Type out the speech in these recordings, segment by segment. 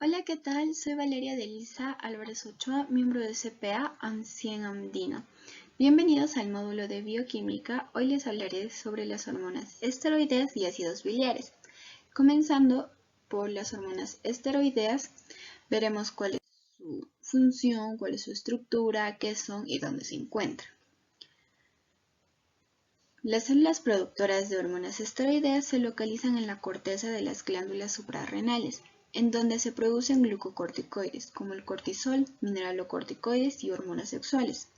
Hola, ¿qué tal? Soy Valeria Delisa Álvarez Ochoa, miembro de CPA Ancien Andino. Bienvenidos al módulo de bioquímica. Hoy les hablaré sobre las hormonas esteroideas y ácidos biliares. Comenzando por las hormonas esteroideas, veremos cuál es su función, cuál es su estructura, qué son y dónde se encuentran. Las células productoras de hormonas esteroideas se localizan en la corteza de las glándulas suprarrenales, en donde se producen glucocorticoides, como el cortisol, mineralocorticoides y hormonas sexuales.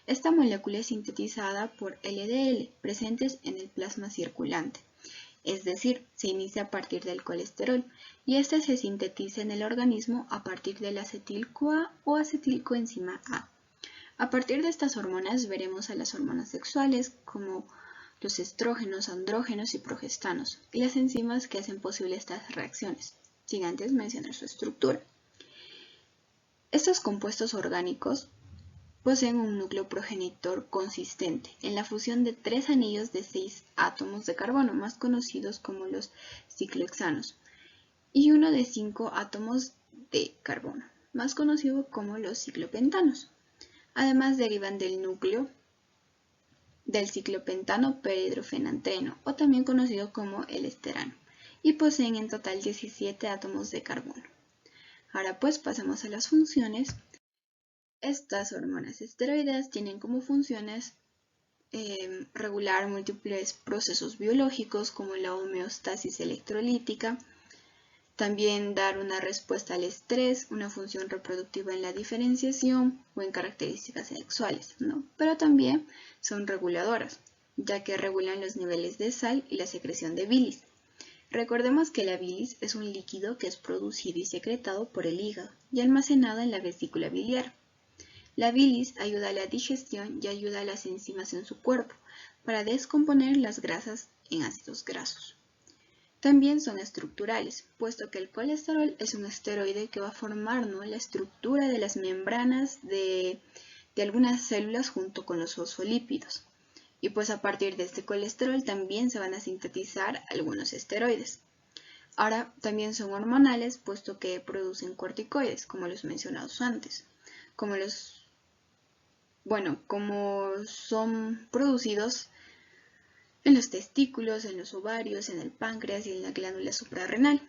Esta molécula es sintetizada por LDL, presentes en el plasma circulante, es decir, se inicia a partir del colesterol, y este se sintetiza en el organismo a partir del acetil-CoA o acetilcoenzima A. A partir de estas hormonas veremos a las hormonas sexuales como los estrógenos, andrógenos y progestanos, y las enzimas que hacen posible estas reacciones, sin antes mencionar su estructura. Estos compuestos orgánicos poseen un núcleo progenitor consistente en la fusión de 3 anillos de 6 átomos de carbono, más conocidos como los ciclohexanos, y uno de 5 átomos de carbono, más conocido como los ciclopentanos. Además derivan del núcleo del ciclopentano perhidrofenantreno, o también conocido como el esterano, y poseen en total 17 átomos de carbono. Ahora pues pasemos a las funciones. Estas hormonas esteroideas tienen como funciones regular múltiples procesos biológicos como la homeostasis electrolítica, también dar una respuesta al estrés, una función reproductiva en la diferenciación o en características sexuales, ¿no? Pero también son reguladoras, ya que regulan los niveles de sal y la secreción de bilis. Recordemos que la bilis es un líquido que es producido y secretado por el hígado y almacenado en la vesícula biliar. La bilis ayuda a la digestión y ayuda a las enzimas en su cuerpo para descomponer las grasas en ácidos grasos. También son estructurales, puesto que el colesterol es un esteroide que va a formar, ¿no?, la estructura de las membranas de algunas células junto con los fosfolípidos. Y pues a partir de este colesterol también se van a sintetizar algunos esteroides. Ahora también son hormonales, puesto que producen corticoides, como los mencionados antes. Como son producidos en los testículos, en los ovarios, en el páncreas y en la glándula suprarrenal.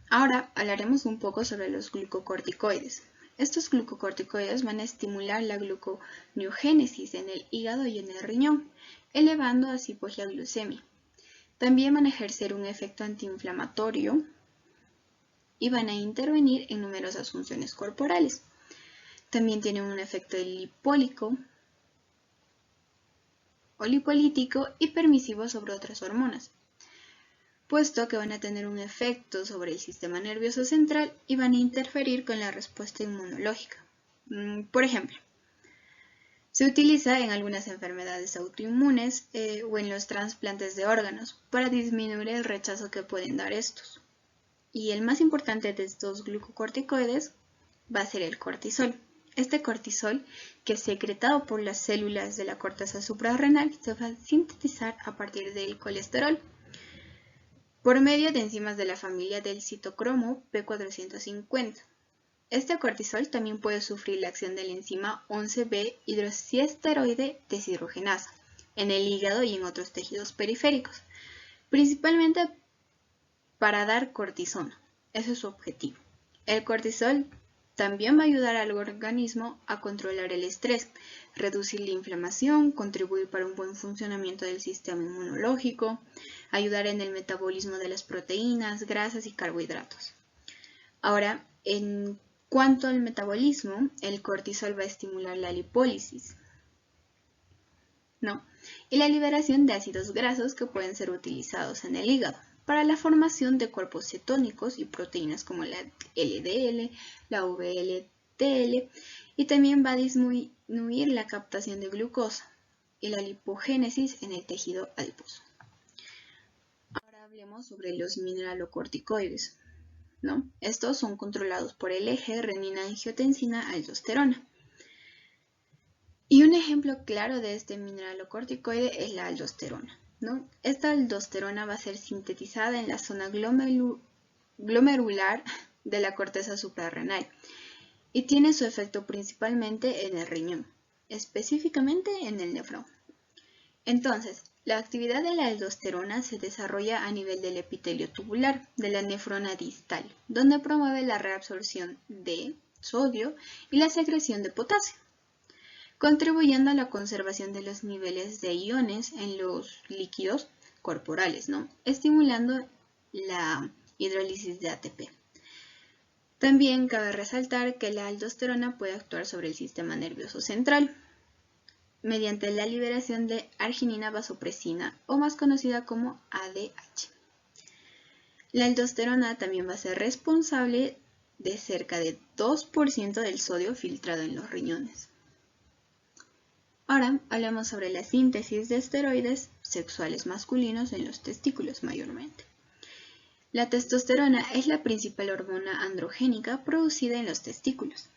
Ahora hablaremos un poco sobre los glucocorticoides. Estos glucocorticoides van a estimular la gluconeogénesis en el hígado y en el riñón, elevando así pues la glucemia. También van a ejercer un efecto antiinflamatorio y van a intervenir en numerosas funciones corporales. También tienen un efecto lipólico o lipolítico y permisivo sobre otras hormonas, puesto que van a tener un efecto sobre el sistema nervioso central y van a interferir con la respuesta inmunológica. Por ejemplo, se utiliza en algunas enfermedades autoinmunes o en los trasplantes de órganos para disminuir el rechazo que pueden dar estos. Y el más importante de estos glucocorticoides va a ser el cortisol. Este cortisol, que es secretado por las células de la corteza suprarrenal, se va a sintetizar a partir del colesterol por medio de enzimas de la familia del citocromo P450. Este cortisol también puede sufrir la acción de la enzima 11B hidroxiesteroide deshidrogenasa en el hígado y en otros tejidos periféricos, principalmente para dar cortisona. Ese es su objetivo. El cortisol también va a ayudar al organismo a controlar el estrés, reducir la inflamación, contribuir para un buen funcionamiento del sistema inmunológico, ayudar en el metabolismo de las proteínas, grasas y carbohidratos. Ahora, en cuanto al metabolismo, el cortisol va a estimular la lipólisis, ¿no?, y la liberación de ácidos grasos que pueden ser utilizados en el hígado para la formación de cuerpos cetónicos y proteínas como la LDL, la VLDL, y también va a disminuir la captación de glucosa y la lipogénesis en el tejido adiposo. Ahora hablemos sobre los mineralocorticoides, ¿no? Estos son controlados por el eje renina-angiotensina-aldosterona. Y un ejemplo claro de este mineralocorticoide es la aldosterona, ¿no? Esta aldosterona va a ser sintetizada en la zona glomerular de la corteza suprarrenal y tiene su efecto principalmente en el riñón, específicamente en el nefrón. Entonces, la actividad de la aldosterona se desarrolla a nivel del epitelio tubular de la nefrona distal, donde promueve la reabsorción de sodio y la secreción de potasio, contribuyendo a la conservación de los niveles de iones en los líquidos corporales, estimulando la hidrólisis de ATP. También cabe resaltar que la aldosterona puede actuar sobre el sistema nervioso central mediante la liberación de arginina vasopresina, o más conocida como ADH. La aldosterona también va a ser responsable de cerca de 2% del sodio filtrado en los riñones. Ahora hablemos sobre la síntesis de esteroides sexuales masculinos en los testículos mayormente. La testosterona es la principal hormona androgénica producida en los testículos,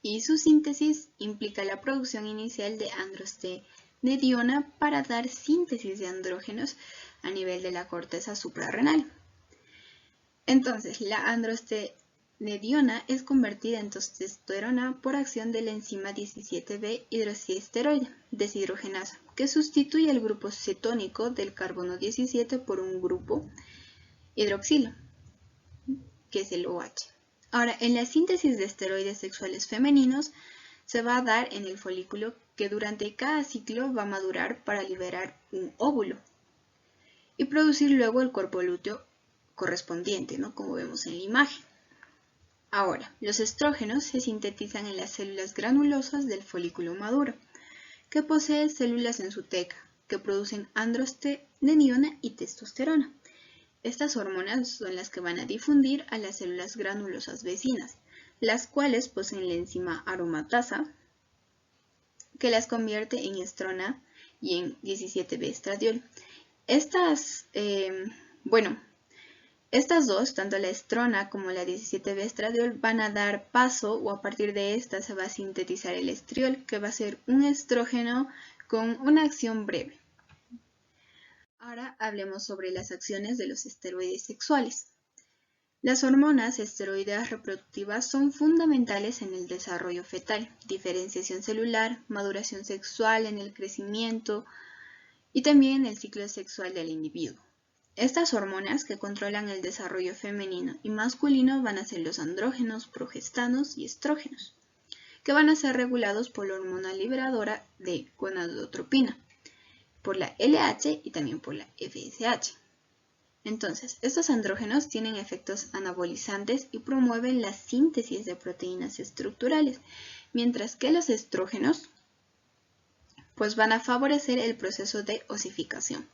y su síntesis implica la producción inicial de androstenediona para dar síntesis de andrógenos a nivel de la corteza suprarrenal. Entonces, la androstenediona es convertida en testosterona por acción de la enzima 17B hidroxiesteroide deshidrogenasa, que sustituye el grupo cetónico del carbono 17 por un grupo hidroxilo, que es el OH. Ahora, en la síntesis de esteroides sexuales femeninos se va a dar en el folículo, que durante cada ciclo va a madurar para liberar un óvulo y producir luego el cuerpo lúteo correspondiente, como vemos en la imagen. Ahora, los estrógenos se sintetizan en las células granulosas del folículo maduro, que posee células en su teca, que producen androstenediona y testosterona. Estas hormonas son las que van a difundir a las células granulosas vecinas, las cuales poseen la enzima aromatasa, que las convierte en estrona y en 17B estradiol. Estas dos, tanto la estrona como la 17B estradiol, van a dar paso, o a partir de esta se va a sintetizar el estriol, que va a ser un estrógeno con una acción breve. Ahora hablemos sobre las acciones de los esteroides sexuales. Las hormonas esteroideas reproductivas son fundamentales en el desarrollo fetal, diferenciación celular, maduración sexual, en el crecimiento y también en el ciclo sexual del individuo. Estas hormonas, que controlan el desarrollo femenino y masculino, van a ser los andrógenos, progestanos y estrógenos, que van a ser regulados por la hormona liberadora de gonadotropina, por la LH y también por la FSH. Entonces, estos andrógenos tienen efectos anabolizantes y promueven la síntesis de proteínas estructurales, mientras que los estrógenos van a favorecer el proceso de osificación.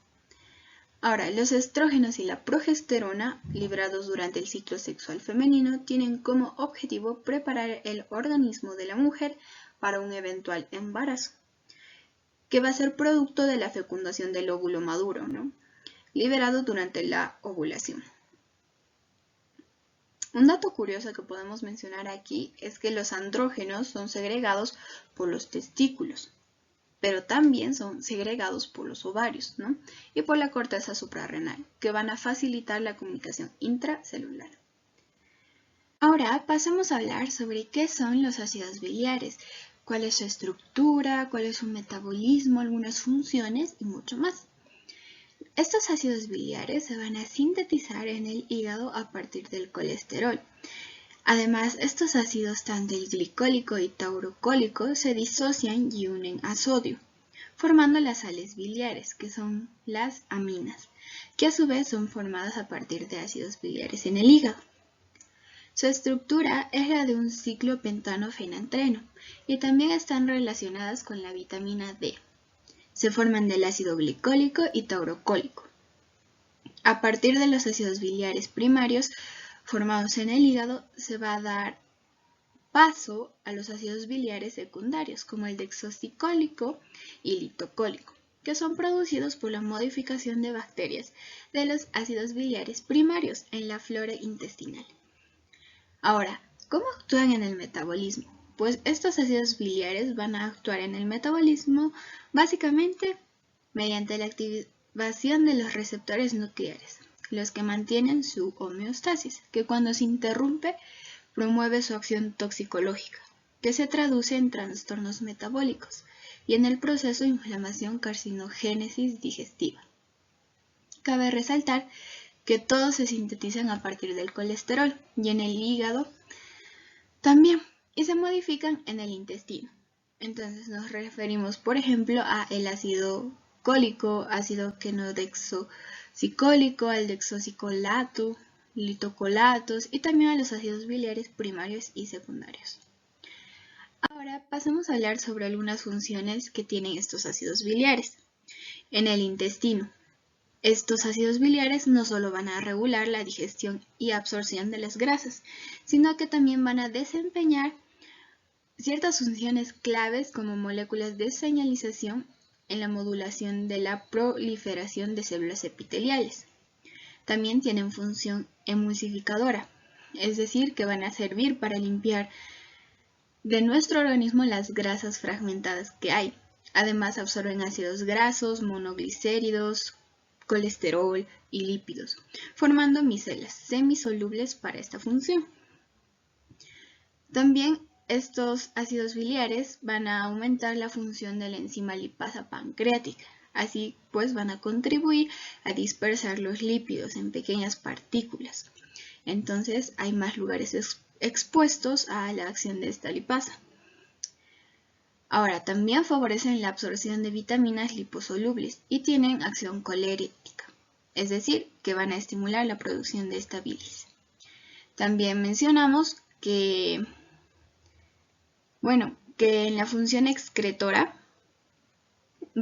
Ahora, los estrógenos y la progesterona, liberados durante el ciclo sexual femenino, tienen como objetivo preparar el organismo de la mujer para un eventual embarazo, que va a ser producto de la fecundación del óvulo maduro, liberado durante la ovulación. Un dato curioso que podemos mencionar aquí es que los andrógenos son segregados por los testículos, pero también son segregados por los ovarios, y por la corteza suprarrenal, que van a facilitar la comunicación intracelular. Ahora pasemos a hablar sobre qué son los ácidos biliares, cuál es su estructura, cuál es su metabolismo, algunas funciones y mucho más. Estos ácidos biliares se van a sintetizar en el hígado a partir del colesterol. Además, estos ácidos, tanto el glicólico y taurocólico, se disocian y unen a sodio, formando las sales biliares, que son las aminas, que a su vez son formadas a partir de ácidos biliares en el hígado. Su estructura es la de un ciclo pentano-fenantreno y también están relacionadas con la vitamina D. Se forman del ácido glicólico y taurocólico. A partir de los ácidos biliares primarios formados en el hígado, se va a dar paso a los ácidos biliares secundarios, como el dexosticólico y litocólico, que son producidos por la modificación de bacterias de los ácidos biliares primarios en la flora intestinal. Ahora, ¿cómo actúan en el metabolismo? Pues estos ácidos biliares van a actuar en el metabolismo básicamente mediante la activación de los receptores nucleares, los que mantienen su homeostasis, que cuando se interrumpe promueve su acción toxicológica, que se traduce en trastornos metabólicos y en el proceso de inflamación carcinogénesis digestiva. Cabe resaltar que todos se sintetizan a partir del colesterol y en el hígado también, y se modifican en el intestino. Entonces nos referimos, por ejemplo, a el ácido cólico, ácido quenodexocicólico, al dexocicolato, litocolatos y también a los ácidos biliares primarios y secundarios. Ahora pasemos a hablar sobre algunas funciones que tienen estos ácidos biliares en el intestino. Estos ácidos biliares no solo van a regular la digestión y absorción de las grasas, sino que también van a desempeñar ciertas funciones claves como moléculas de señalización en la modulación de la proliferación de células epiteliales. También tienen función emulsificadora, es decir, que van a servir para limpiar de nuestro organismo las grasas fragmentadas que hay. Además absorben ácidos grasos, monoglicéridos, colesterol y lípidos, formando micelas semisolubles para esta función. También estos ácidos biliares van a aumentar la función de la enzima lipasa pancreática, así pues van a contribuir a dispersar los lípidos en pequeñas partículas. Entonces hay más lugares expuestos a la acción de esta lipasa. Ahora, también favorecen la absorción de vitaminas liposolubles y tienen acción colítica, es decir, que van a estimular la producción de esta bilis. También mencionamos que en la función excretora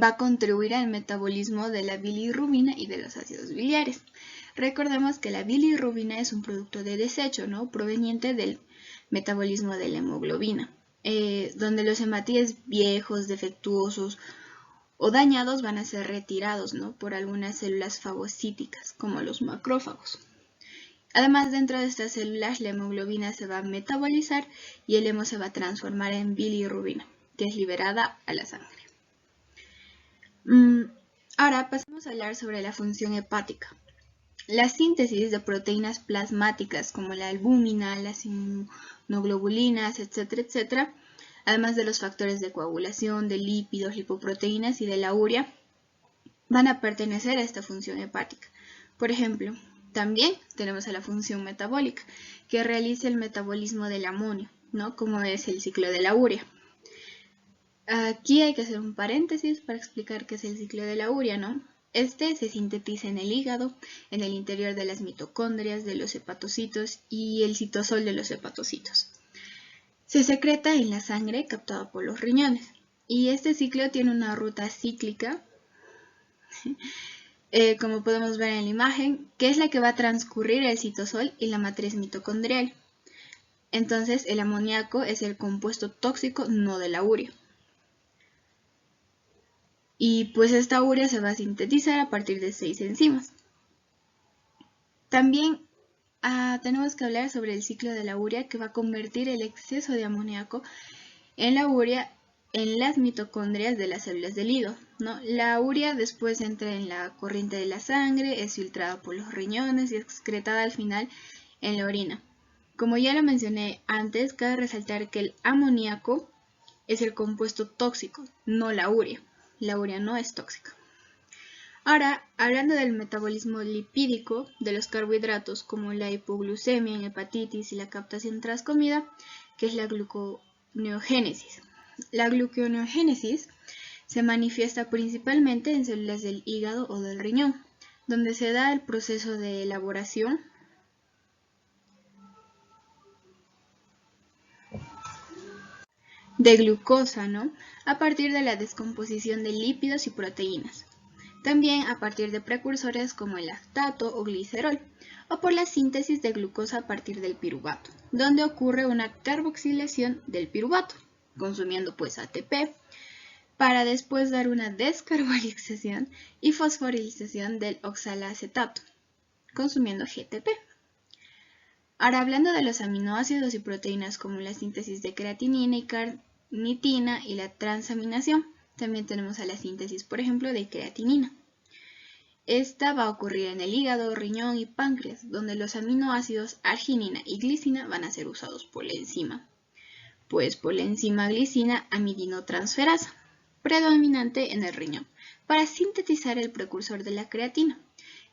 va a contribuir al metabolismo de la bilirrubina y de los ácidos biliares. Recordemos que la bilirrubina es un producto de desecho, ¿no?, proveniente del metabolismo de la hemoglobina, donde los hematíes viejos, defectuosos o dañados van a ser retirados, ¿no?, por algunas células fagocíticas, como los macrófagos. Además, dentro de estas células, la hemoglobina se va a metabolizar y el hemo se va a transformar en bilirrubina, que es liberada a la sangre. Ahora pasamos a hablar sobre la función hepática. La síntesis de proteínas plasmáticas como la albúmina, las inmunoglobulinas, etcétera, además de los factores de coagulación, de lípidos, lipoproteínas y de la urea, van a pertenecer a esta función hepática. Por ejemplo, también tenemos a la función metabólica, que realiza el metabolismo del amonio, ¿no?, como es el ciclo de la urea. Aquí hay que hacer un paréntesis para explicar qué es el ciclo de la urea, ¿no? Este se sintetiza en el hígado, en el interior de las mitocondrias, de los hepatocitos y el citosol de los hepatocitos. Se secreta en la sangre captada por los riñones y este ciclo tiene una ruta cíclica, como podemos ver en la imagen, que es la que va a transcurrir el citosol y la matriz mitocondrial. Entonces el amoníaco es el compuesto tóxico no de la urea. Y pues esta urea se va a sintetizar a partir de 6 enzimas. También tenemos que hablar sobre el ciclo de la urea, que va a convertir el exceso de amoníaco en la urea en las mitocondrias de las células del hígado, ¿no? La urea después entra en la corriente de la sangre, es filtrada por los riñones y excretada al final en la orina. Como ya lo mencioné antes, cabe resaltar que el amoníaco es el compuesto tóxico, no la urea. La urea no es tóxica. Ahora, hablando del metabolismo lipídico de los carbohidratos, como la hipoglucemia en hepatitis y la captación tras comida, que es la gluconeogénesis. La gluconeogénesis se manifiesta principalmente en células del hígado o del riñón, donde se da el proceso de elaboración de glucosa, ¿no?, a partir de la descomposición de lípidos y proteínas. También a partir de precursores como el lactato o glicerol, o por la síntesis de glucosa a partir del piruvato, donde ocurre una carboxilación del piruvato, consumiendo pues ATP, para después dar una descarbonización y fosforilización del oxalacetato, consumiendo GTP. Ahora, hablando de los aminoácidos y proteínas como la síntesis de creatinina y carnitina y la transaminación, también tenemos a la síntesis, por ejemplo, de creatinina. Esta va a ocurrir en el hígado, riñón y páncreas, donde los aminoácidos arginina y glicina van a ser usados por la enzima. Pues por la enzima glicina amidinotransferasa, predominante en el riñón, para sintetizar el precursor de la creatina,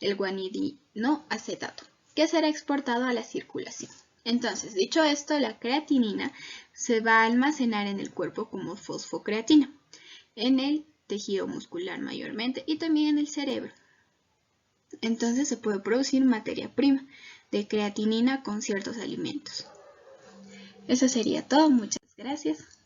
el guanidinoacetato, que será exportado a la circulación. Entonces, dicho esto, la creatinina se va a almacenar en el cuerpo como fosfocreatina, en el tejido muscular mayormente y también en el cerebro. Entonces se puede producir materia prima de creatinina con ciertos alimentos. Eso sería todo, muchas gracias.